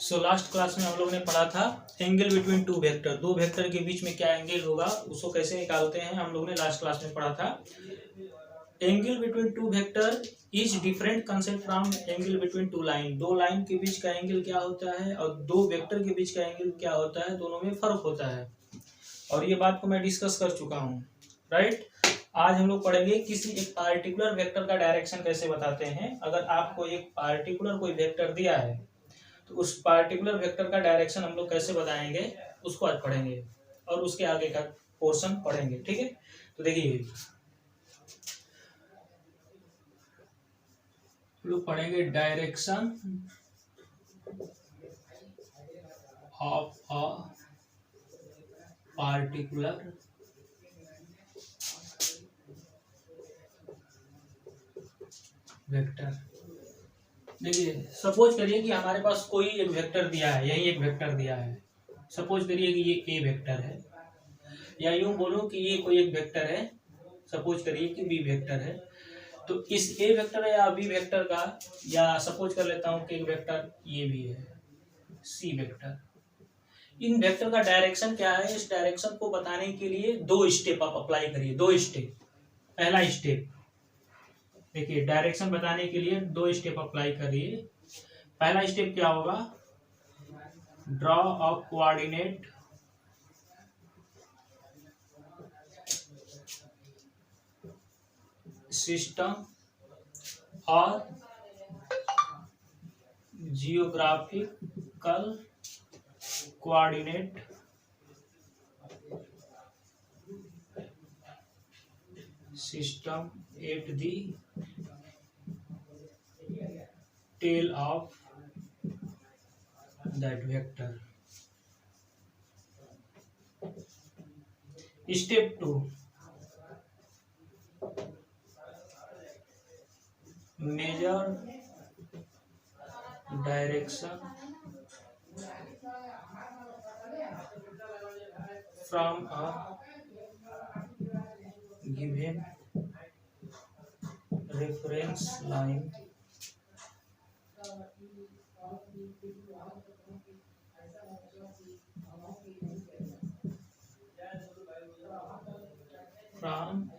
So last class में हम लोग ने पढ़ा था एंगल बिटवीन टू वेक्टर, दो वेक्टर के बीच में क्या एंगल होगा उसको कैसे निकालते हैं, हम लोग ने लास्ट क्लास में पढ़ा था। Angle between two vector is different concept from angle between two line. दो लाइन के बीच का एंगल क्या होता है और दो वेक्टर के बीच का एंगल क्या होता है, दोनों में फर्क होता है। और ये बात को मैं डिस्कस कर चुका हूँ, राइट। आज हम लोग पढ़ेंगे किसी एक पार्टिकुलर वेक्टर का डायरेक्शन कैसे बताते हैं। अगर आपको एक पार्टिकुलर कोई वेक्टर दिया है तो उस पार्टिकुलर वेक्टर का डायरेक्शन हम लोग कैसे बताएंगे उसको आज पढ़ेंगे और उसके आगे का पोर्शन पढ़ेंगे, ठीक है। तो देखिए लोग पढ़ेंगे direction of a particular vector. देखिए सपोज करिए कि हमारे पास कोई एक वेक्टर दिया है, यही एक वेक्टर दिया है। सपोज करिए कि ये ए वेक्टर है, या यूं बोलो कि ये कोई एक वेक्टर है। सपोज करिए कि बी वेक्टर है। तो इस ए वेक्टर या बी वेक्टर का, या सपोज कर लेता हूं कि एक वेक्टर ये भी है, सी वेक्टर। इन वेक्टर का डायरेक्शन क्या है, इस डायरेक्शन को बताने के लिए दो स्टेप आप अप्लाई करिए। दो स्टेप। पहला स्टेप देखिए, डायरेक्शन बताने के लिए दो स्टेप अप्लाई करिए। पहला स्टेप क्या होगा, ड्रॉ अ कोऑर्डिनेट सिस्टम और geographical coordinate system at the tail of that vector. Step 2, measure direction from a given reference line from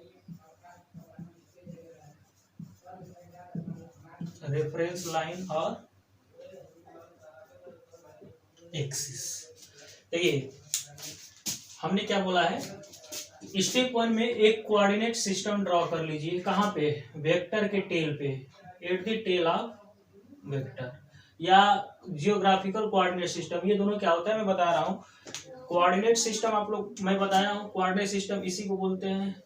reference line और एक्सिस। देखिए हमने क्या बोला है, स्टेप 1 में एक कोऑर्डिनेट सिस्टम ड्रॉ कर लीजिए। कहाँ पे, वेक्टर के टेल पे, at the tail of vector, या जियोग्राफिकल कोऑर्डिनेट सिस्टम। ये दोनों क्या होता है मैं बता रहा हूँ। कोऑर्डिनेट सिस्टम आप लोग मैं बताया हूँ, कोऑर्डिनेट सिस्टम इसी को बोलते हैं।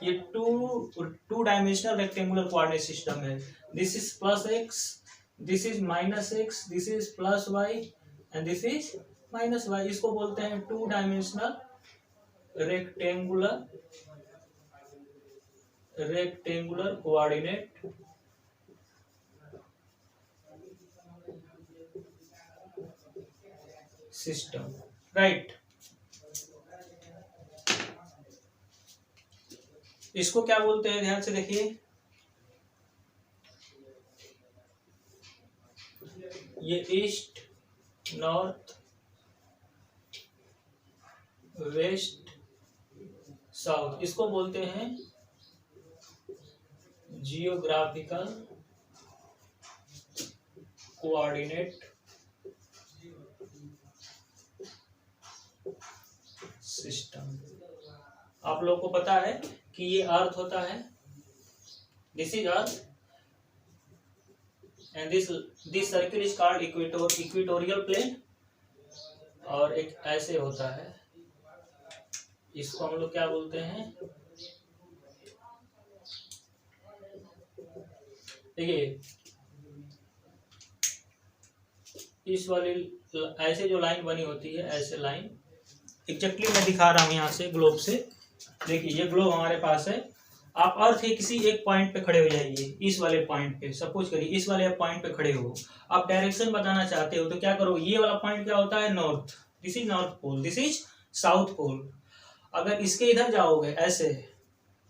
ये two dimensional rectangular coordinate system है। This is plus x, this is minus x, this is plus y and this is minus y. इसको बोलते हैं two dimensional rectangular coordinate system, right. इसको क्या बोलते हैं, ध्यान से देखिए। ये ईस्ट, नॉर्थ, वेस्ट, साउथ, इसको बोलते हैं जियोग्राफिकल कोऑर्डिनेट सिस्टम। आप लोगों को पता है कि ये अर्थ होता है, this is earth and this circle is called equatorial plane. और एक ऐसे होता है, इसको हम लोग क्या बोलते हैं, देखिए इस वाली ऐसे जो लाइन बनी होती है, ऐसे लाइन एग्जैक्टली मैं दिखा रहा हूं यहाँ से ग्लोब से। देखिए ये ग्लोब हमारे पास है। आप अर्थ के किसी एक पॉइंट पे खड़े हो जाइए, इस वाले पॉइंट पे। सपोज करिए इस वाले पॉइंट पे खड़े हो, आप डायरेक्शन बताना चाहते हो तो क्या करो, ये वाला पॉइंट क्या होता है, north, this is north pole, this is south pole. अगर इसके इधर जाओगे ऐसे,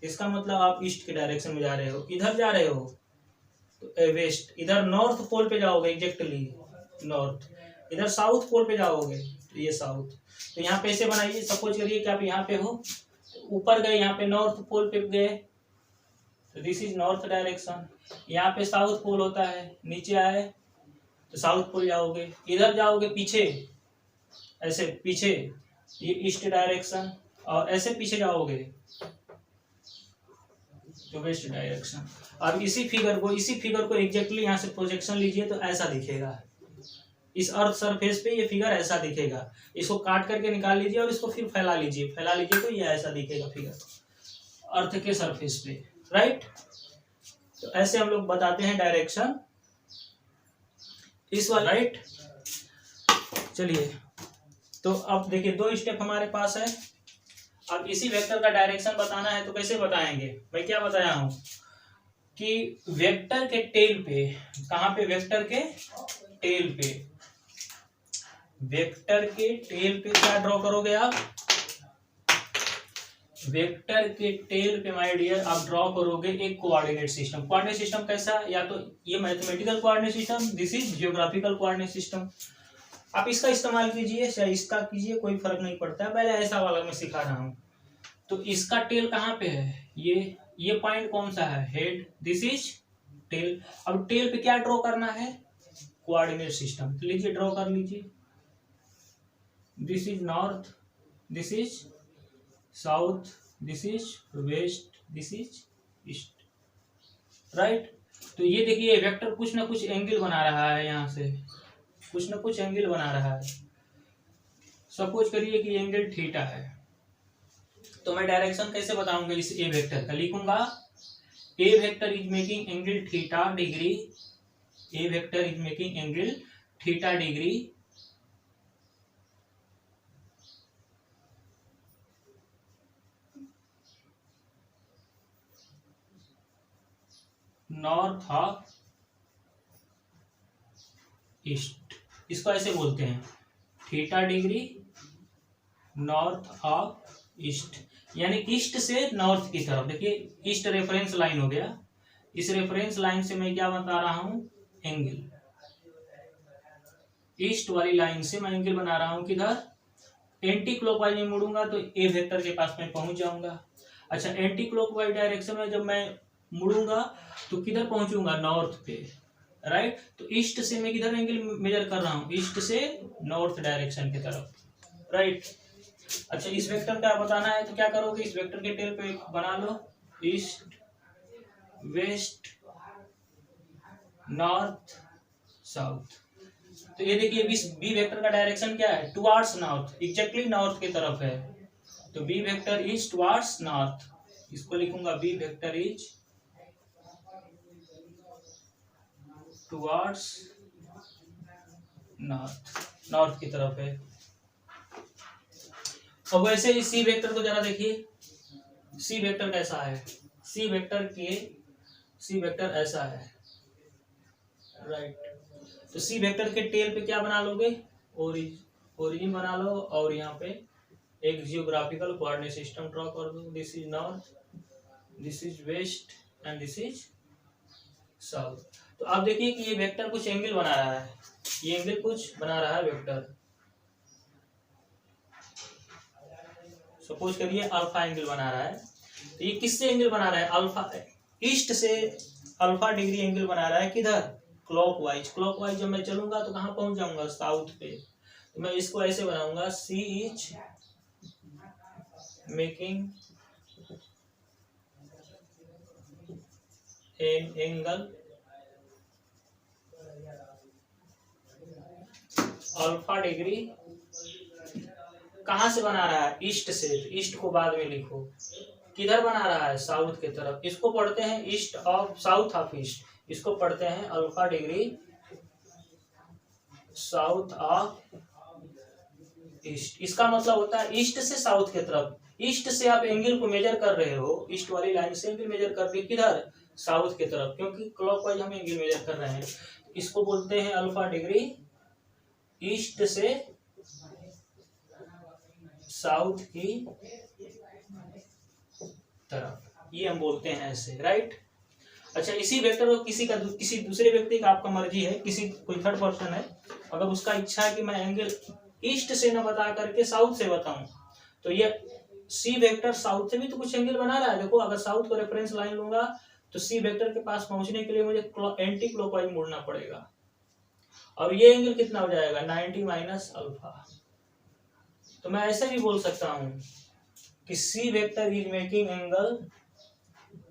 इसका मतलब आप ईस्ट के डायरेक्शन में जा रहे हो, इधर जा रहे हो तो वेस्ट, इधर नॉर्थ पोल पे जाओगे एग्जैक्टली नॉर्थ, इधर साउथ पोल पे जाओगे तो ये साउथ। तो यहाँ पे ऐसे बनाइए, सपोज करिए कि आप यहाँ पे हो, ऊपर गए यहाँ पे नॉर्थ पोल पे गए तो दिस इज नॉर्थ डायरेक्शन। यहाँ पे साउथ पोल होता है, नीचे आए तो साउथ पोल जाओगे, इधर जाओगे पीछे ऐसे पीछे ये ईस्ट डायरेक्शन, और ऐसे पीछे जाओगे तो वेस्ट डायरेक्शन। अब इसी फिगर को एग्जैक्टली यहाँ से प्रोजेक्शन लीजिए तो ऐसा दिखेगा, इस अर्थ सरफेस पे ये फिगर ऐसा दिखेगा। इसको काट करके निकाल लीजिए और इसको फिर फैला लीजिए तो ये ऐसा दिखेगा फिगर अर्थ के सरफेस पे, राइट। तो ऐसे हम लोग बताते हैं डायरेक्शन इस वाला, राइट। चलिए तो अब देखिए 2 स्टेप हमारे पास है। अब इसी वेक्टर का डायरेक्शन बताना है तो कैसे बताएंगे, मैं क्या बताया हूं कि वेक्टर के टेल पे, कहां पे, वेक्टर के टेल पे, वेक्टर के टेल पे क्या ड्रॉ करोगे आप, वेक्टर के टेल पे माय डियर आप ड्रॉ करोगे एक कोऑर्डिनेट सिस्टम। कोऑर्डिनेट सिस्टम कैसा, या तो ये mathematical coordinate system, this is geographical coordinate system. आप इसका इस्तेमाल कीजिए या इसका कीजिए, कोई फर्क नहीं पड़ता है, पहले ऐसा वाला मैं सिखा रहा हूँ। तो इसका टेल कहाँ पे है, ये पॉइंट कौन सा है, हेड, दिस इज टेल। अब टेल पे क्या ड्रॉ करना है, कोऑर्डिनेट सिस्टम। तो लीजिए ड्रॉ कर लीजिए, this is north, this is south, this is west, this is east, right. तो ये देखिए वेक्टर कुछ ना कुछ एंगल बना रहा है, यहाँ से कुछ ना कुछ एंगल बना रहा है। सपोज करिए कि एंगल थीटा है, तो मैं डायरेक्शन कैसे बताऊंगा इस ए वेक्टर का, लिखूंगा A vector is making angle theta degree, A vector is making angle theta degree north of east. इसको ऐसे बोलते हैं theta degree north of east, यानी ईस्ट से नॉर्थ की तरफ। देखिए ईस्ट रेफरेंस लाइन हो गया, इस रेफरेंस लाइन से मैं क्या बता रहा हूं, एंगल। ईस्ट वाली लाइन से मैं एंगल बना रहा हूं किधर, एंटी क्लॉकवाइज में मुड़ूंगा तो ए वेक्टर के पास मैं पहुंच जाऊंगा। अच्छा एंटी क्लॉकवाइज डायरेक्शन में जब मैं मुड़ूंगा तो किधर पहुंचूंगा, नॉर्थ पे, राइट। तो ईस्ट से मैं किधर एंगल मेजर कर रहा हूं, ईस्ट से नॉर्थ डायरेक्शन की तरफ, राइट। अच्छा इस वेक्टर का बताना है तो क्या करोगे, इस वेक्टर के टेल पे बना लो ईस्ट वेस्ट नॉर्थ साउथ। तो ये देखिए बी वेक्टर का डायरेक्शन क्या है, टुवार्ड्स नॉर्थ, एग्जैक्टली नॉर्थ की तरफ है। तो B vector is towards north, इसको लिखूंगा B vector is towards north, north की तरफ है। अब वैसे ही सी वेक्टर को जरा देखिए, सी वेक्टर कैसा है, सी वेक्टर ऐसा है, राइट। तो सी वेक्टर के टेल पे क्या बना लोगे, ओरिजिन बना लो, और यहाँ पे एक जियोग्राफिकल कोऑर्डिनेट सिस्टम ड्रॉ कर दो, this is north, this is west and this is south. तो आप देखिए कि ये वेक्टर कुछ एंगल बना रहा है, ये एंगल कुछ बना रहा है वेक्टर, सपोज करिए अल्फा एंगल बना रहा है। तो ये किससे एंगल बना रहा है, अल्फा, ईस्ट से अल्फा डिग्री एंगल बना रहा है, किधर, क्लॉकवाइज जब मैं चलूंगा तो कहां पहुंच जाऊंगा, साउथ पे। तो मैं इसको ऐसे बनाऊंगा, C is making an angle alpha degree, कहां से बना रहा है, ईस्ट से। तो ईस्ट को बाद में लिखो, किधर बना रहा है, साउथ की तरफ। इसको पढ़ते हैं east of, south of east, इसको पढ़ते हैं alpha degree south of east. इसका मतलब होता है ईस्ट से साउथ की तरफ। ईस्ट से आप एंगल को मेजर कर रहे हो, ईस्ट वाली लाइन से एंगल मेजर कर रहे, किधर, साउथ की तरफ, क्योंकि क्लॉकवाइज हम एंगल मेजर कर रहे हैं। इसको बोलते हैं अल्फा डिग्री ईस्ट से साउथ की तरफ, ये हम बोलते हैं ऐसे, राइट। अच्छा, इसी वेक्टर को किसी दूसरे व्यक्ति का, आपका मर्जी है, किसी कोई थर्ड पर्सन है, अगर उसका इच्छा है कि मैं एंगल ईस्ट से न बता करके साउथ से बताऊं, तो ये सी वेक्टर साउथ से भी तो कुछ एंगल बना रहा है। देखो, अगर साउथ को रेफरेंस लाइन लूंगा तो सी वेक्टर के पास पहुंचने के लिए मुझे एंटी क्लॉकवाइज मुड़ना पड़ेगा, और ये एंगल कितना हो जाएगा 90 माइनस अल्फा। तो मैं ऐसे भी बोल सकता हूं कि C vector is making angle,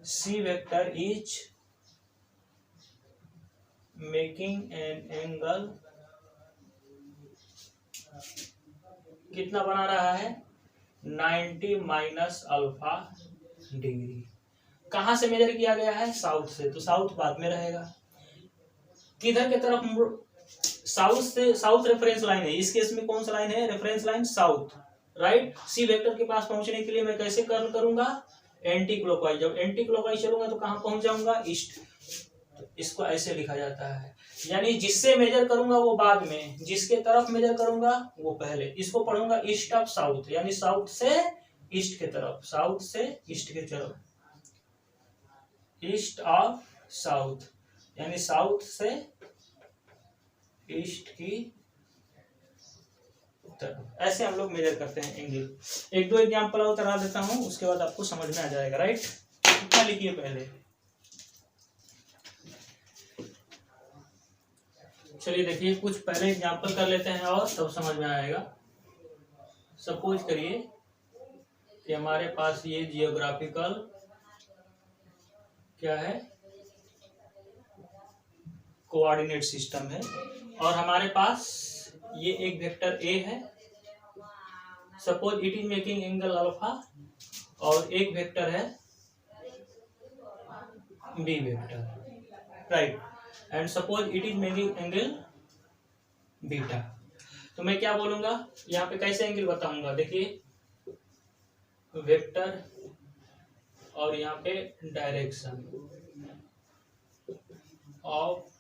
C vector is making an angle, कितना बना रहा है 90 माइनस अल्फा डिग्री। कहां से मेजर किया गया है, साउथ से, तो साउथ बाद में रहेगा। किधर की तरफ, साउथ से, साउथ रेफरेंस लाइन है, इस केस में कौन सा लाइन है, reference line south, right. C vector के पास पहुंचने के लिए मैं कैसे कर्ल करूंगा, एंटी क्लॉकवाइज। जब एंटी क्लॉकवाइज चलूंगा तो कहां पहुंच जाऊंगा, ईस्ट। तो इसको ऐसे लिखा जाता है, यानी जिससे मेजर करूंगा वो बाद में, जिसके तरफ मेजर करूंगा वो पहले। इसको पढ़ूंगा ईस्ट ऑफ साउथ, यानी साउथ से ईस्ट के तरफ, साउथ से ईस्ट के तरफ, ईस्ट ऑफ साउथ, यानी साउथ से ईस्ट की तरफ। ऐसे हम लोग मेजर करते हैं एंगल। एक दो एग्जांपल और करा देता हूं, उसके बाद आपको समझ में आ जाएगा, राइट। कितना लिखिए पहले, चलिए देखिए कुछ पहले एग्जांपल कर लेते हैं और तब समझ में आएगा। सपोज करिए कि हमारे पास ये जियोग्राफिकल क्या है, कोऑर्डिनेट सिस्टम है, और हमारे पास ये एक वेक्टर ए है। Suppose it is making angle alpha, और एक वेक्टर है B vector, right. And suppose it is making angle beta. तो मैं क्या बोलूंगा, यहाँ पे कैसे एंगल बताऊंगा, देखिए वेक्टर और यहाँ पे डायरेक्शन ऑफ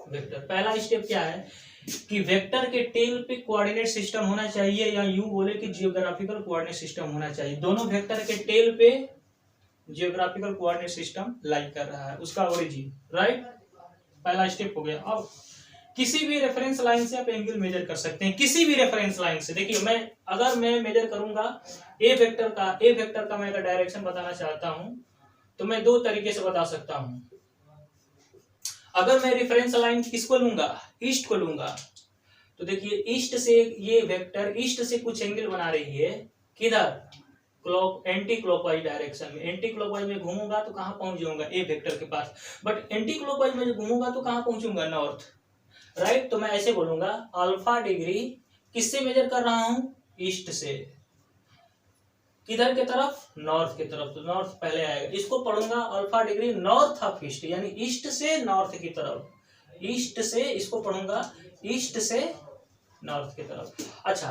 वेक्टर। पहला स्टेप क्या है कि वेक्टर के टेल पे कोऑर्डिनेट सिस्टम होना चाहिए, या यूं बोले कि जियोग्राफिकल कोऑर्डिनेट सिस्टम होना चाहिए। दोनों वेक्टर के टेल पे जियोग्राफिकल कोऑर्डिनेट सिस्टम लाई कर रहा है, उसका ओरिजिन, राइट। पहला स्टेप हो गया। अब किसी भी रेफरेंस लाइन से आप एंगल मेजर कर सकते हैं, किसी भी रेफरेंस लाइन से। देखिए अगर मैं मेजर करूंगा ए वेक्टर का मैं अगर डायरेक्शन बताना चाहता हूं तो मैं दो तरीके से बता सकता हूं। अगर मैं रेफरेंस लाइन किसको लूंगा, ईस्ट को लूंगा, तो देखिए ईस्ट से ये वेक्टर ईस्ट से कुछ एंगल बना रही है, किधर, एंटी क्लॉकवाइज डायरेक्शन में। एंटी क्लॉकवाइज में घूमूंगा तो कहां पहुंच जाऊंगा, ए वेक्टर के पास। बट एंटी क्लॉकवाइज में घूमूंगा तो कहां पहुंचूंगा, नॉर्थ, राइट। तो मैं ऐसे बोलूंगा अल्फा डिग्री किससे मेजर कर रहा हूं, ईस्ट से, किधर के तरफ, नॉर्थ के तरफ। तो नॉर्थ पहले आएगा, इसको पढ़ूंगा alpha degree north of east, यानी ईस्ट से नॉर्थ की तरफ, ईस्ट से, इसको पढ़ूंगा ईस्ट से नॉर्थ की तरफ। अच्छा,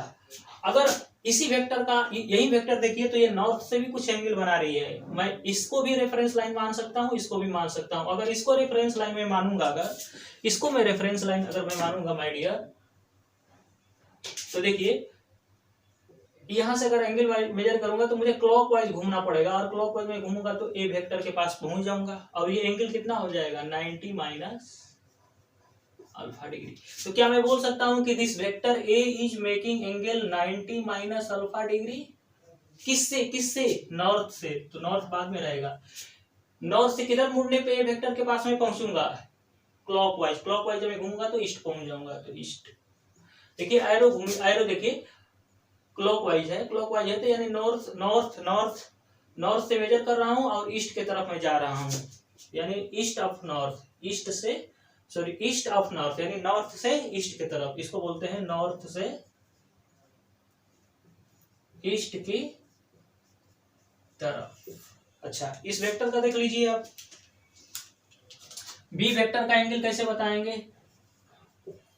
अगर इसी वेक्टर का यही वेक्टर देखिए तो ये नॉर्थ से भी कुछ एंगल बना रही है, मैं इसको भी रेफरेंस लाइन मान सकता हूँ, इसको भी मान सकता हूँ। अगर इसको रेफरेंस लाइन में मानूंगा, अगर इसको मैं रेफरेंस लाइन अगर मैं मानूंगा माय डियर, तो देखिए यहां से अगर एंगल मेजर करूंगा तो मुझे क्लॉकवाइज घूमना पड़ेगा, और क्लॉकवाइज में घूमूंगा तो ए वेक्टर के पास पहुंच जाऊंगा, और ये एंगल कितना हो जाएगा 90 माइनस अल्फा डिग्री। तो क्या मैं बोल सकता हूं कि this vector A is making angle 90 minus alpha degree, किससे किससे, नॉर्थ से। तो नॉर्थ बाद में रहेगा, नॉर्थ से किधर मुड़ने पे ए वेक्टर के पास में पहुंचूंगा, क्लॉकवाइज। क्लॉकवाइज जब मैं घूमूंगा तो ईस्ट पहुंच जाऊंगा, तो ईस्ट। देखिए एरो देखिए क्लॉकवाइज है, क्लॉकवाइज है तो यानी नॉर्थ नॉर्थ नॉर्थ नॉर्थ से मेजर कर रहा हूं और ईस्ट की तरफ मैं जा रहा हूं, यानी ईस्ट ऑफ नॉर्थ, ईस्ट से सॉरी ईस्ट ऑफ नॉर्थ, यानी नॉर्थ से ईस्ट की तरफ। इसको बोलते हैं नॉर्थ से ईस्ट की तरफ। अच्छा, इस वेक्टर का देख लीजिए आप, बी वेक्टर का एंगल कैसे बताएंगे,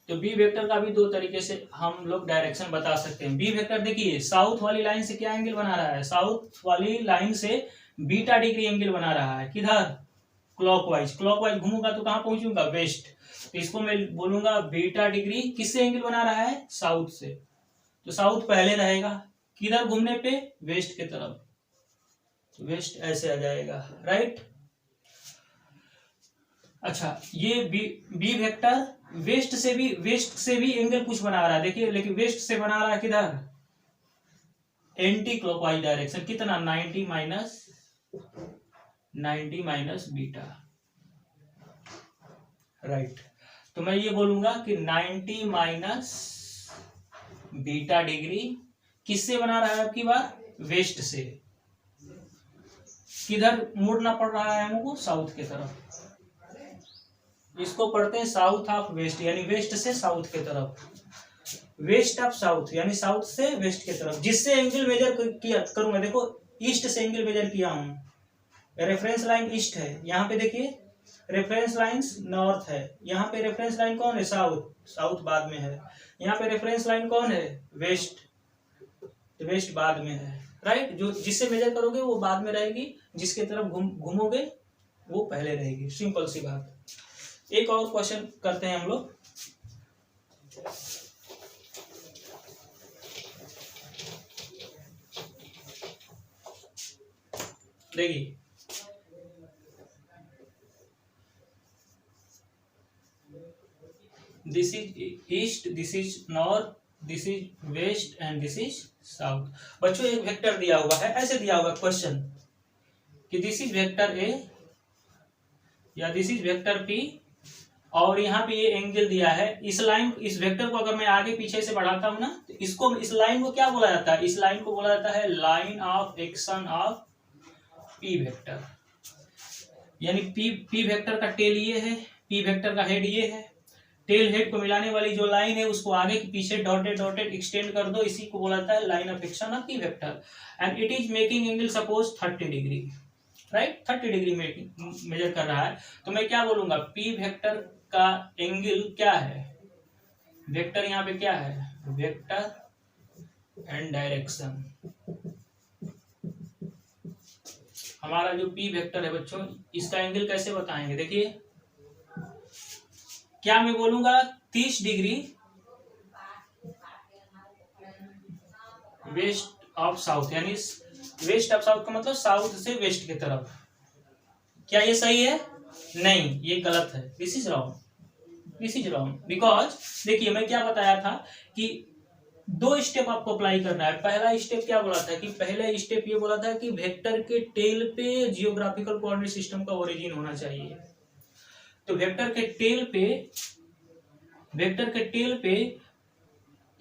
तो बी वेक्टर का भी दो तरीके से हम लोग डायरेक्शन बता सकते हैं। बी वेक्टर देखिए साउथ वाली लाइन से क्या एंगल बना रहा है, साउथ वाली लाइन से बीटा डिग्री एंगल बना रहा है, किधर, क्लॉकवाइज। क्लॉकवाइज घूमूंगा तो कहां पहुंचूंगा, वेस्ट। तो इसको मैं बोलूंगा बीटा डिग्री किससे एंगल बना रहा है, साउथ से। तो साउथ पहले रहेगा, किधर घूमने पे, वेस्ट की तरफ, तो वेस्ट ऐसे आ जाएगा, राइट। अच्छा, ये बी वेक्टर वेस्ट से भी एंगल कुछ बना रहा है, देखिए, लेकिन वेस्ट से बना रहा है किधर, एंटी क्लॉकवाइज डायरेक्शन, कितना 90 माइनस बीटा, राइट। तो मैं ये बोलूंगा कि 90 माइनस बीटा डिग्री किससे बना रहा है आपकी बार, वेस्ट से। किधर मुड़ना पड़ रहा है हमको, साउथ की तरफ। इसको पढ़ते हैं साउथ ऑफ वेस्ट, यानी वेस्ट से साउथ की तरफ, वेस्ट ऑफ साउथ यानी साउथ से वेस्ट की तरफ। जिससे एंगल मेजर किया करूंगा, देखो ईस्ट से एंगल मेजर किया हूं, रेफरेंस लाइन ईस्ट है, यहाँ पे देखिए रेफरेंस लाइन नॉर्थ है, यहाँ पे रेफरेंस लाइन कौन है, साउथ बाद में है, यहाँ पे रेफरेंस लाइन कौन है, वेस्ट, तो वेस्ट बाद में है, राइट। जो जिससे मेजर करोगे वो बाद में रहेगी, जिसके तरफ घूमोगे वो पहले रहेगी, सिंपल सी बात। एक और क्वेश्चन करते हैं हम लोग, देखिए this is east, this is north, this is west and this is south. बच्चों एक वेक्टर दिया हुआ है, ऐसे दिया हुआ क्वेश्चन कि दिस इज वेक्टर ए या दिस इज वेक्टर पी, और यहाँ पे ये एंगल दिया है। इस लाइन, इस वेक्टर को अगर मैं आगे पीछे से बढ़ाता हूं ना, तो इसको, इस लाइन को क्या बोला जाता है, इस लाइन को बोला जाता है line of action of P vector, यानी पी वेक्टर का टेल ये है, पी वेक्टर का हेड ये है, टेल हेड को मिलाने वाली जो लाइन है उसको आगे के पीछे डॉटेड एक्सटेंड कर दो, इसी को बोला जाता है line of action of P vector, and it is making angle suppose 30 degree, right, 30 degree measure कर रहा है। तो मैं क्या बोलूंगा, पी वेक्टर का एंगल क्या है, वेक्टर यहाँ पे क्या है, वेक्टर एंड डायरेक्शन। हमारा जो पी वेक्टर है बच्चों, इसका एंगल कैसे बताएंगे, देखिए क्या मैं बोलूंगा 30 डिग्री वेस्ट ऑफ साउथ, यानी वेस्ट ऑफ साउथ का मतलब साउथ से वेस्ट की तरफ। क्या ये सही है, नहीं, ये गलत है, दिस इज रॉन्ग, बिकॉज देखिए मैं क्या बताया था कि 2 स्टेप आपको अप्लाई करना है। पहला स्टेप क्या बोला था, कि पहला स्टेप ये बोला था कि वेक्टर के टेल पे जियोग्राफिकल कोऑर्डिनेट सिस्टम का ओरिजिन होना चाहिए। तो वेक्टर के टेल पे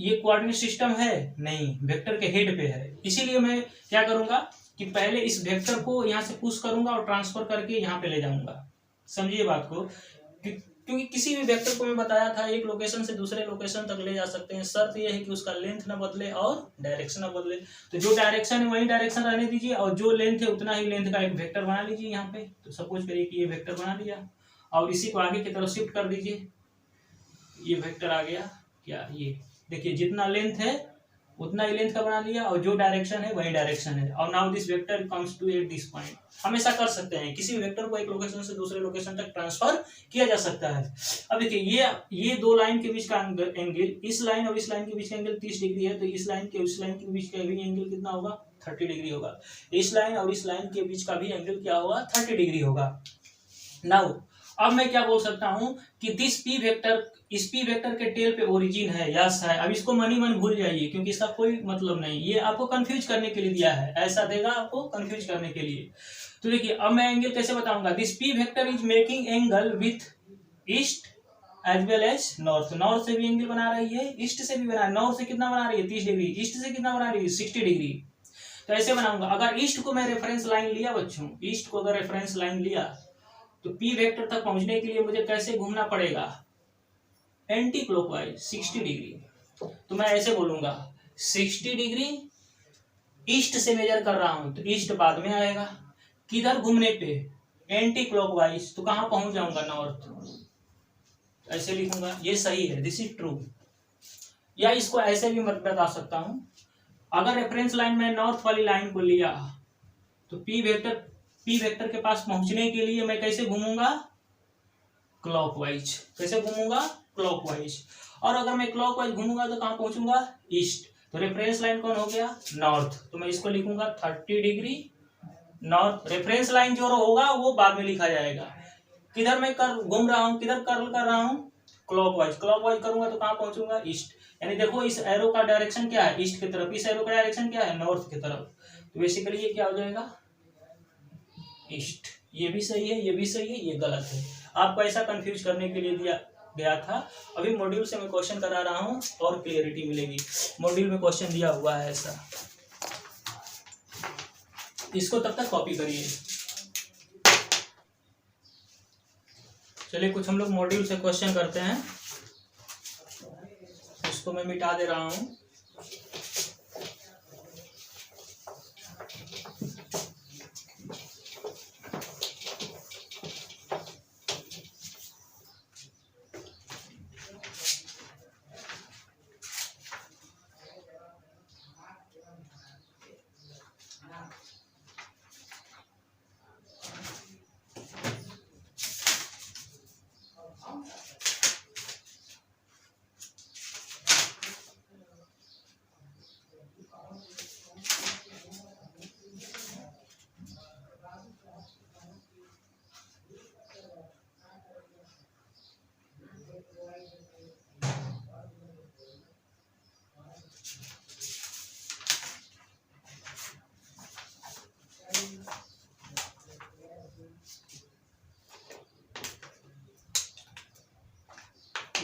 ये कोऑर्डिनेट सिस्टम है नहीं, वेक्टर के हेड पे है। इसीलिए मैं क्या करूंगा कि पहले इस वेक्टर को यहां से पुश करूंगा और ट्रांसफर करके यहां पे ले जाऊंगा, समझिए बात को, क्योंकि किसी भी वेक्टर को मैं बताया था एक लोकेशन से दूसरे लोकेशन तक ले जा सकते हैं, शर्त यह है कि उसका लेंथ ना बदले और डायरेक्शन ना बदले। तो जो डायरेक्शन है वही डायरेक्शन रहने दीजिए, और जो लेंथ है उतना ही लेंथ का एक वेक्टर बना लीजिए यहाँ पे। तो सपोज करिए कि ये वेक्टर बना लिया, और इसी को आगे की तरफ शिफ्ट कर दीजिए, ये वेक्टर आ गया क्या, ये देखिए जितना लेंथ है उतना ही लेंथ का बना लिया, और जो डायरेक्शन है वही डायरेक्शन है, और now this vector comes to at this point. हमेशा कर सकते हैं, किसी भी वेक्टर को एक लोकेशन से दूसरे लोकेशन तक ट्रांसफर किया जा सकता है। अब देखिए ये 2 लाइन के बीच का एंगल, इस लाइन और इस लाइन के बीच का एंगल 30 डिग्री है, तो इस लाइन के उस लाइन के बीच का भी एंगल कितना होगा, 30 डिग्री होगा। इस लाइन और इस लाइन के बीच का भी एंगल क्या होगा, 30 डिग्री होगा। नाउ अब मैं क्या बोल सकता हूं कि दिस पी वेक्टर, इस पी वेक्टर के टेल पे ओरिजिन है, यस है। अब इसको मन ही मन भूल जाइए, क्योंकि इसका कोई मतलब नहीं, ये आपको कंफ्यूज करने के लिए दिया है, ऐसा देगा आपको कंफ्यूज करने के लिए। तो देखिए अब मैं एंगल कैसे बताऊंगा, this P vector is making angle with east as well as north. North से भी एंगल बना रही है, ईस्ट से भी बना रही है। नॉर्थ से कितना बना रही है, 30 डिग्री, ईस्ट से कितना बना रही है, 60 डिग्री। तो ऐसे बनाऊंगा, अगर ईस्ट को मैं रेफरेंस लाइन लिया बच्चों, ईस्ट को अगर रेफरेंस लाइन लिया, तो पी वेक्टर तक पहुंचने के लिए मुझे कैसे घूमना पड़ेगा, एंटी क्लॉकवाइज 60 डिग्री। तो मैं ऐसे बोलूंगा 60 डिग्री ईस्ट से मेजर कर रहा हूं, तो ईस्ट बाद में आएगा, किधर घूमने पे, एंटी क्लॉकवाइज, तो कहां पहुंच जाऊंगा, नॉर्थ। ऐसे लिखूंगा, ये सही है, दिस इज ट्रू। या इसको ऐसे भी मत बता सकता हूं, अगर रेफरेंस लाइन में नॉर्थ वाली लाइन को लिया, तो पी वेक्टर के पास पहुंचने के लिए मैं कैसे घूमूंगा, क्लॉकवाइज। कैसे घूमूंगा, क्लॉकवाइज। और अगर मैं क्लॉकवाइज घूमूंगा तो कहां पहुंचूंगा, ईस्ट। तो रेफरेंस लाइन कौन हो गया, नॉर्थ। तो मैं इसको लिखूंगा 30 डिग्री नॉर्थ। रेफरेंस लाइन जो होगा वो बाद में लिखा जाएगा, किधर मैं कर घूम रहा हूँ, किधर कर्ल कर रहा हूँ, क्लॉकवाइज। क्लॉकवाइज करूंगा तो कहाँ पहुंचूंगा, ईस्ट। यानी देखो इस एरो का डायरेक्शन क्या है, ईस्ट की तरफ, इस एरो का डायरेक्शन क्या है, नॉर्थ की तरफ। तो बेसिकली ये क्या हो जाएगा, ईस्ट। ये भी सही है, ये भी सही है, ये गलत है। आपको ऐसा कंफ्यूज करने के लिए दिया गया था। अभी मॉड्यूल से मैं क्वेश्चन करा रहा हूँ और क्लियरिटी मिलेगी। मॉड्यूल में क्वेश्चन दिया हुआ है ऐसा, इसको तब तक कॉपी करिए। चलिए कुछ हम लोग मॉड्यूल से क्वेश्चन करते हैं, इसको मैं मिटा दे रहा हूँ।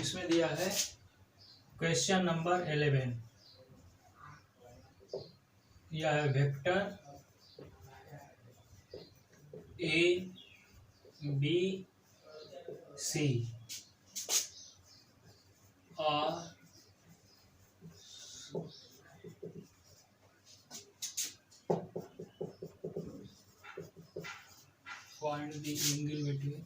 इसमें दिया है क्वेश्चन नंबर 11, यह है वेक्टर ए बी सी और find the angle between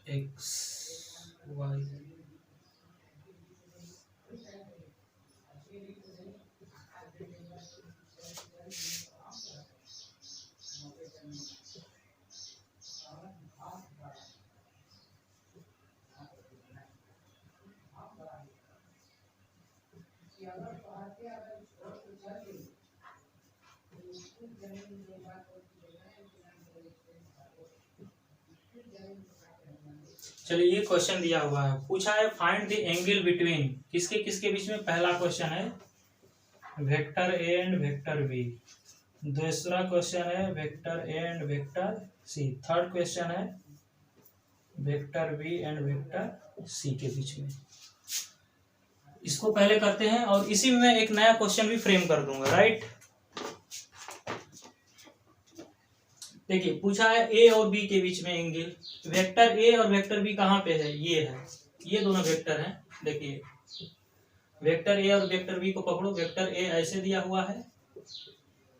x y चलिए ये क्वेश्चन दिया हुआ है, पूछा है फाइंड द एंगल बिटवीन, किसके किसके बीच में। पहला क्वेश्चन है vector A and vector B, दूसरा क्वेश्चन है vector A and vector C, third question है vector B and vector C के बीच में। इसको पहले करते हैं और इसी में एक नया क्वेश्चन भी फ्रेम कर दूंगा, राइट। देखिए पूछा है ए और बी के बीच में एंगल, वेक्टर ए और वेक्टर बी कहाँ पे है, ये है, ये दोनों वेक्टर हैं। देखिए वेक्टर ए और वेक्टर बी को पकड़ो, वेक्टर ए ऐसे दिया हुआ है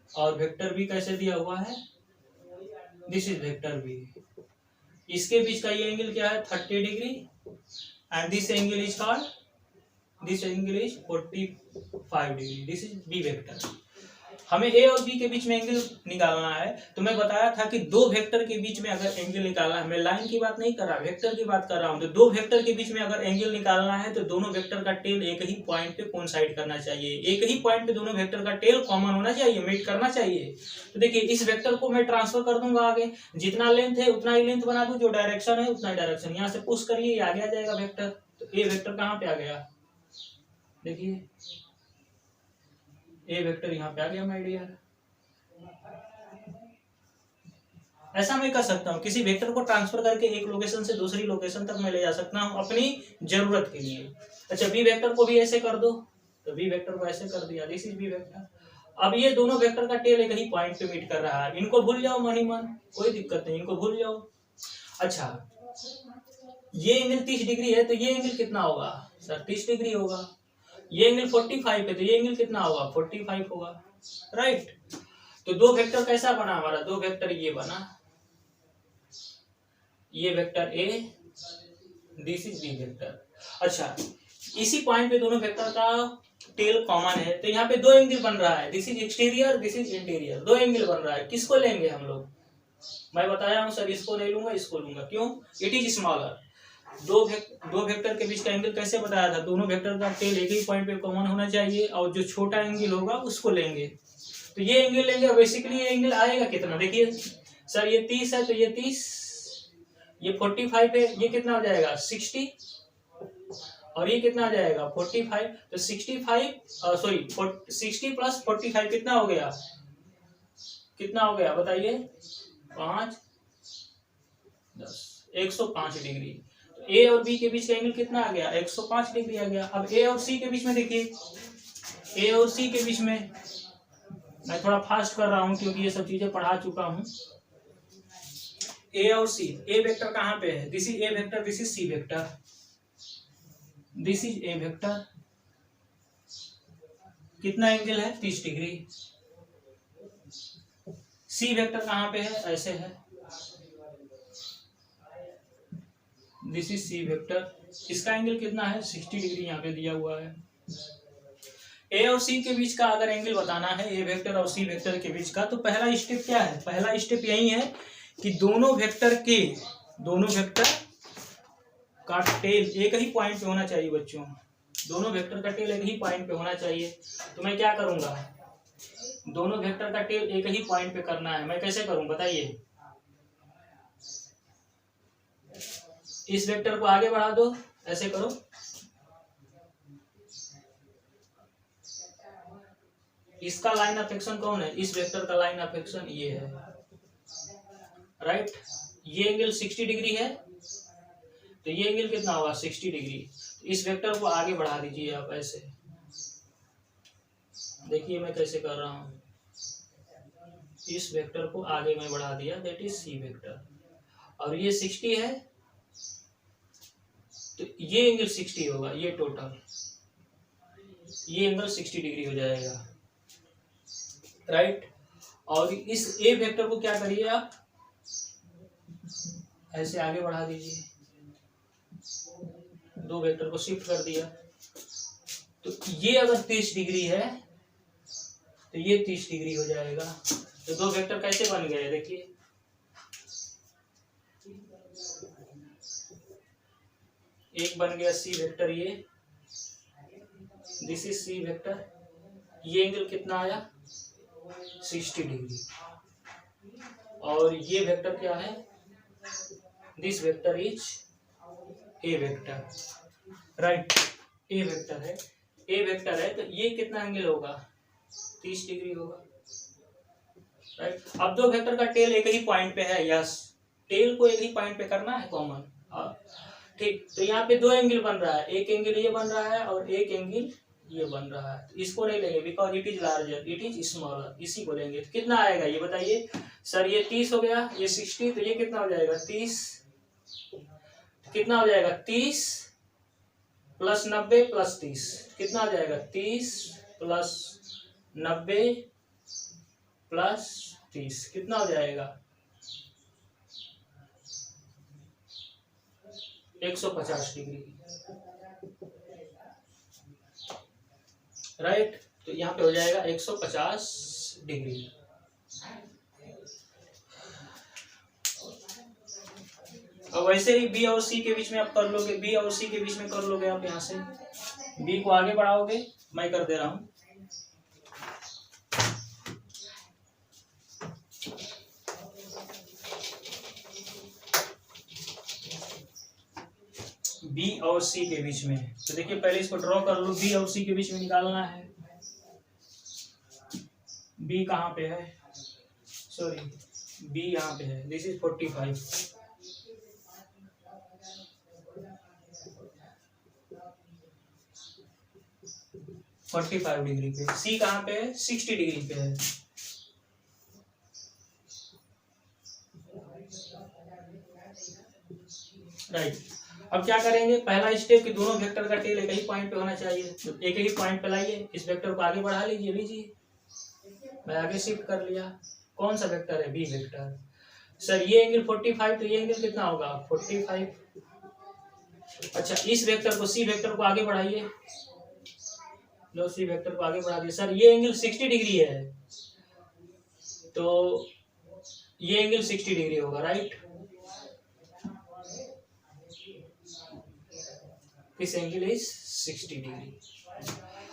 और वेक्टर बी कैसे दिया हुआ है, दिस इज वेक्टर बी। इसके बीच का ये एंगल क्या है, 30 degree, and this angle is called, this angle is 45 degree, this is B vector. हमें ए और बी के बीच में एंगल निकालना है। तो मैं बताया था कि दो वेक्टर के बीच में अगर एंगल निकालना है, मैं लाइन की बात नहीं कर रहा, वेक्टर की बात कर रहा हूं। तो दो वेक्टर के बीच में अगर एंगल निकालना है तो दोनों वेक्टर का टेल एक ही पॉइंट पे कोइंसाइड करना चाहिए, एक ही पॉइंट पे दोनों वेक्टर का टेल कॉमन होना चाहिए, मीट करना चाहिए। तो देखिए इस वेक्टर को मैं ट्रांसफर कर दूंगा आगे, जितना लेंथ है उतना ही लेंथ बना दूं, जो डायरेक्शन है उतना ही डायरेक्शन, यहाँ से पुश करिए आगे आ जाएगा वेक्टर। तो ए वेक्टर कहाँ पे आ गया, देखिए ए वेक्टर यहाँ पे आ गया माय डियर। ऐसा मैं कर सकता हूँ, किसी वेक्टर को ट्रांसफर करके एक लोकेशन से दूसरी लोकेशन तक मैं ले जा सकता हूँ अपनी जरूरत के लिए। अच्छा बी वेक्टर को भी ऐसे कर दो, तो बी वेक्टर को ऐसे कर दिया, दिस इज बी वेक्टर। अब ये दोनों वेक्टर का टेल एक ही पॉइंट पे मीट कर रहा है, इनको भूल जाओ मन ही मन, कोई दिक्कत नहीं, इनको भूल जाओ। अच्छा ये एंगल 30 डिग्री है, तो ये एंगल कितना होगा सर, 30 डिग्री होगा। ये एंगल 45 है, तो ये एंगल कितना होगा, 45 होगा, राइट। तो दो वेक्टर कैसा बना हमारा, दो वेक्टर ये बना, ये vector A, this is B vector. अच्छा इसी पॉइंट पे दोनों वेक्टर का टेल कॉमन है, तो यहाँ पे दो एंगल बन रहा है, this is exterior, this is interior, दो एंगल बन रहा है। किसको लेंगे हम लोग, मैं बताया हूं सर, इसको नहीं लूंगा, इसको लूंगा, क्यों, इट इज स्मॉलर। दो वेक्टर के बीच का एंगल कैसे बताया था, दोनों वेक्टर का टेल एक ही पॉइंट पे कॉमन होना चाहिए और जो छोटा एंगल होगा उसको लेंगे, तो ये एंगल लेंगे और बेसिकली ये एंगल आएगा कितना, देखिए सर ये 30 है तो ये 30, ये 45 है, ये कितना हो जाएगा 60 और ये कितना आ जाएगा 45, तो 60 प्लस 45 कितना हो गया, कितना हो गया बताइए, 5 10 105 डिग्री। तो ए और बी के बीच का एंगल कितना आ गया 105 डिग्री आ गया। अब ए और सी के बीच में देखिए, ए और सी के बीच में मैं थोड़ा फास्ट कर रहा हूं क्योंकि ये सब चीजें पढ़ा चुका हूं। ए और सी, ए वेक्टर कहां पे है, this is A vector, this is C vector, this is A vector, कितना एंगल है 30 डिग्री। सी वेक्टर कहां पे है, ऐसे है, दिस इज सी वेक्टर, इसका एंगल कितना है 60 डिग्री यहाँ पे दिया हुआ है। ए और सी के बीच का अगर एंगल बताना है, ए वेक्टर और सी वेक्टर के बीच का, तो पहला स्टेप क्या है, पहला स्टेप यही है कि दोनों वेक्टर का टेल एक ही पॉइंट पे होना चाहिए बच्चों, दोनों वेक्टर का टेल एक ही पॉइंट पे होना चाहिए। तो मैं क्या करूंगा, दोनों वेक्टर का टेल एक ही पॉइंट पे करना है, मैं कैसे करूं बताइए, इस वेक्टर को आगे बढ़ा दो, ऐसे करो, इसका लाइन ऑफ एक्शन कौन है, इस वेक्टर का लाइन ऑफ एक्शन ये है, राइट, ये एंगल 60 डिग्री है, तो ये एंगल कितना होगा 60 डिग्री। तो इस वेक्टर को आगे बढ़ा दीजिए आप, ऐसे देखिए मैं कैसे कर रहा हूं, इस वेक्टर को आगे मैं बढ़ा दिया, दैट इज सी वेक्टर, और ये 60 है तो ये एंगल 60 होगा, ये टोटल ये एंगल 60 डिग्री हो जाएगा, राइट। और इस ए वेक्टर को क्या करिए आप, ऐसे आगे बढ़ा दीजिए, दो वेक्टर को शिफ्ट कर दिया, तो ये अगर 30 डिग्री है तो ये 30 डिग्री हो जाएगा। तो दो वेक्टर कैसे बन गए देखिए, एक बन गया सी वेक्टर, ये दिस इज सी वेक्टर, ये एंगल कितना आया 60 डिग्री, और ये वेक्टर क्या है, this vector is A vector, right, A vector है, ए वेक्टर है, तो ये कितना एंगल होगा 30 डिग्री होगा, राइट। अब दो वेक्टर का टेल एक ही पॉइंट पे है, यस, टेल को एक ही पॉइंट पे करना है कॉमन, ठीक। तो यहाँ पे दो एंगल बन रहा है, एक एंगल ये बन रहा है और एक एंगल ये बन रहा है, तो इसको नहीं लेंगे because it is larger, it is smaller, इसी को लेंगे। तो कितना आएगा ये बताइए सर, ये 30 हो गया, ये 60, तो ये कितना हो जाएगा 30, कितना हो जाएगा 30 प्लस 90 प्लस 30, कितना हो जाएगा 30 प्लस 90 प्लस 30, कितना हो जाएगा 150 डिग्री, राइट। तो यहाँ पे हो जाएगा 150 डिग्री। और वैसे ही बी और सी के बीच में आप कर लोगे, बी और सी के बीच में कर लोगे आप, यहाँ से बी को आगे बढ़ाओगे, मैं कर दे रहा हूं, बी और सी के बीच में। तो देखिए पहले इसको ड्रॉ कर लो, बी और सी के बीच में निकालना है, बी कहाँ पे है, सॉरी बी यहाँ पे है, दिस इज 45, डिग्री पे, सी कहाँ पे है 60 डिग्री पे है, राइट। अब क्या करेंगे, पहला स्टेप कि दोनों वेक्टर का टेल एक ही पॉइंट पे होना चाहिए, तो एक ही पॉइंट पे लाइए, इस वेक्टर को आगे बढ़ा लीजिए, मैं आगे शिफ्ट कर लिया, कौन सा वेक्टर है बी वेक्टर, सर ये एंगल 45, तो ये एंगल कितना होगा 45, अच्छा इस वेक्टर को सी वेक्टर को आगे बढ़ाइए, लो सी वेक्टर को आगे बढ़ा दिए, सर ये एंगल 60 डिग्री है, तो ये एंगल 60 डिग्री होगा, right, this angle is 60 degree.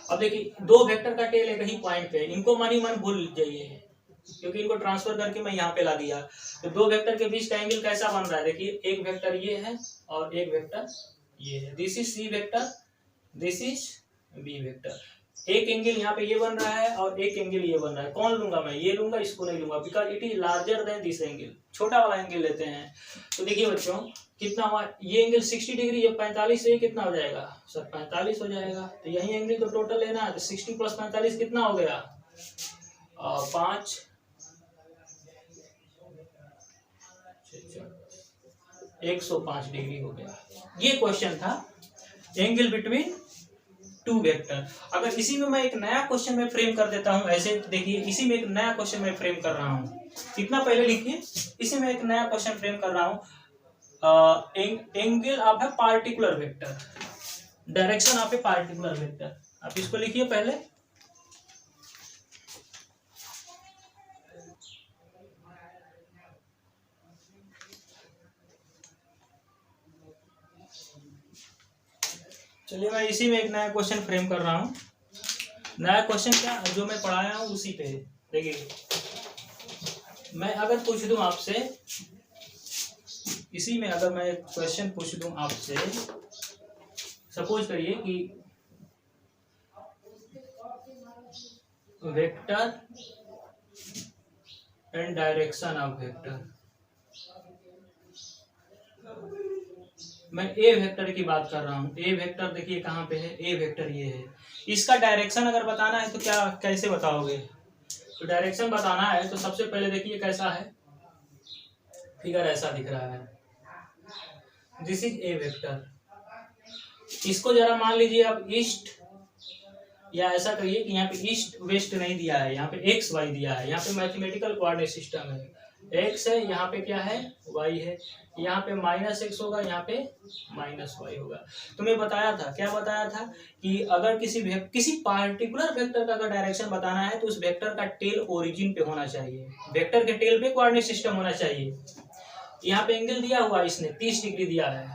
अब देखिए दो वेक्टर का टेल एक ही पॉइंट पे, इनको मन ही मन भूल जाइए क्योंकि इनको ट्रांसफर करके मैं यहाँ पे ला दिया। तो दो वेक्टर के बीच का एंगल कैसा बन रहा है, देखिए एक वेक्टर ये है और एक वेक्टर ये है। This is C vector, this is B vector. एक एंगल यहाँ पे ये बन रहा है और एक एंगल ये बन रहा है। कौन लूंगा मैं, ये लूंगा, इसको नहीं लूंगा, because it is larger than this angle. छोटा वाला एंगल लेते हैं। तो देखिए बच्चों कितना हुआ, ये एंगल 60 डिग्री, ये 45, ये कितना हो जाएगा सर, 45 हो जाएगा। तो यही एंगल तो टोटल लेना है। तो 60 + 45 कितना हो गया, 5, 105 डिग्री हो गया। ये क्वेश्चन था एंगल बिटवीन टू वेक्टर। अगर इसी में मैं एक नया क्वेश्चन में फ्रेम कर देता हूं, ऐसे देखिए इसी में एक नया क्वेश्चन में फ्रेम कर रहा हूं, कितना पहले लिखिए, इसी में एक नया क्वेश्चन फ्रेम कर रहा हूं। Angle of a particular vector, direction of a particular vector, आप इसको लिखिए पहले। चलिए मैं इसी में एक नया क्वेश्चन फ्रेम कर रहा हूं। नया क्वेश्चन क्या, जो मैं पढ़ाया हूं उसी पे। देखिए मैं अगर पूछ दूं आपसे, इसी में अगर मैं क्वेश्चन पूछ दूं आपसे, सपोज करिए कि vector and direction of vector, मैं ए वेक्टर की बात कर रहा हूं। ए वेक्टर देखिए कहाँ पे है, ए वेक्टर ये है। इसका डायरेक्शन अगर बताना है तो क्या कैसे बताओगे, तो डायरेक्शन बताना है तो सबसे पहले देखिए कैसा है, फिगर ऐसा दिख रहा है, दिस इज ए वेक्टर। इसको जरा मान लीजिए आप ईस्ट, या ऐसा करिए कि यहाँ पे ईस्ट वेस्ट नहीं दिया है, यहाँ पे एक्स वाई दिया है। यहाँ पे मैथमेटिकल कोऑर्डिनेट सिस्टम है, एक्स है, यहाँ पे क्या है, वाई है, यहाँ पे -x होगा, यहाँ पे -y होगा। तो मैं बताया था, क्या बताया था कि अगर किसी पार्टिकुलर वेक्टर का अगर डायरेक्शन बताना है तो उस वेक्टर का टेल ओरिजिन पे होना चाहिए, वेक्टर के टेल पे कोऑर्डिनेट सिस्टम होना चाहिए। यहाँ पे एंगल दिया हुआ इसने 30 डिग्री दिया है,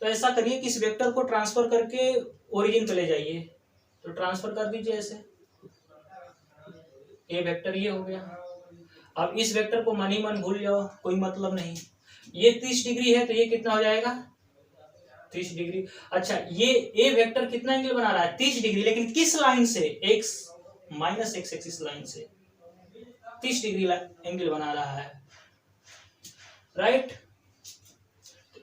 तो ऐसा करिए कि इस वेक्टर को ट्रांसफर करके ओरिजिन पे ले जाइए। तो ट्रांसफर कर दीजिए ऐसे, ए वेक्टर ये हो गया। अब इस वेक्टर को मन ही मन भूल जाओ, कोई मतलब नहीं। ये 30 डिग्री है तो ये कितना हो जाएगा, 30 डिग्री। अच्छा ये ए वेक्टर कितना एंगल बना रहा है, 30 डिग्री, लेकिन किस लाइन से, एक्स -x एक्सिस लाइन से 30 डिग्री एंगल बना रहा है, राइट।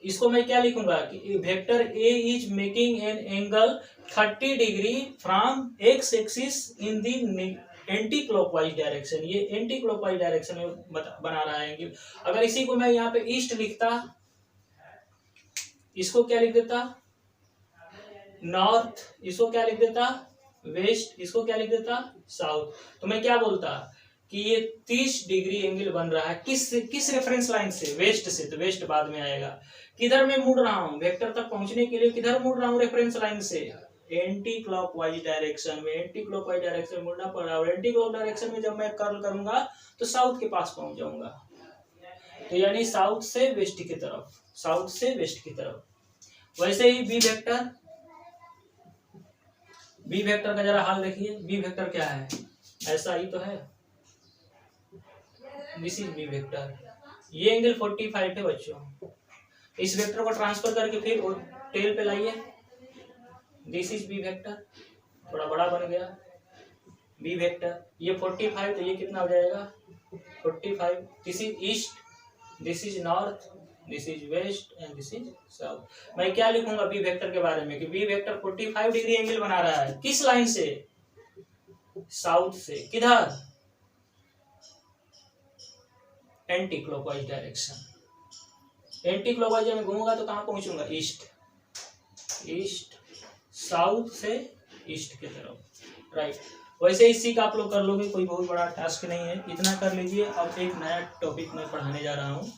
इसको मैं क्या लिखूंगा कि vector A is making an angle 30 degree from x axis in the anti clockwise direction. ये एंटी क्लॉकवाइज डायरेक्शन में बना रहा है एंगल। अगर इसी को मैं यहाँ पे ईस्ट लिखता, इसको क्या लिख देता, नॉर्थ, इसको क्या लिख देता, वेस्ट, इसको क्या लिख देता, साउथ। तो मैं क्या बोलता कि ये 30 डिग्री एंगल बन रहा है किस रेफरेंस लाइन से, वेस्ट से। तो वेस्ट बाद में आएगा। किधर मैं मुड़ रहा हूँ, वेक्टर तक पहुंचने के लिए किधर मुड़ रहा हूँ, रेफरेंस लाइन से, एंटी क्लॉकवाइज डायरेक्शन में। एंटी क्लॉकवाइज डायरेक्शन में मुड़ना पड़ रहा है, और एंटी क्लॉक डायरेक्शन में जब मैं कर्ल करूंगा तो साउथ के पास पहुंच जाऊंगा। तो यानी साउथ से वेस्ट की तरफ, साउथ से वेस्ट की तरफ। वैसे ही बी वेक्टर, बी वेक्टर का जरा हाल देखिए। बी वेक्टर क्या है, ऐसा ही तो है, दिस इज बी वेक्टर। ये एंगल 45 है बच्चों। इस वेक्टर को ट्रांसफर करके फिर टेल पे लाइए, दिस इज बी वेक्टर, थोड़ा बड़ा बन गया बी वेक्टर। ये 45, तो ये कितना हो जाएगा 45। This is east, this is north, this is west and this is south. मैं क्या लिखूंगा बी वेक्टर के बारे में कि बी वेक्टर 45 डिग्री एंगल बना रहा है, किस लाइन से, साउथ से। किधर, anti clockwise direction. Anti clockwise में घूमूंगा तो कहां पहुंचूंगा, ईस्ट, ईस्ट, साउथ से ईस्ट की तरफ, राइट। वैसे इसी का आप लोग कर लोगे, कोई बहुत बड़ा टास्क नहीं है, इतना कर लीजिए। अब एक नया टॉपिक मैं पढ़ाने जा रहा हूँ।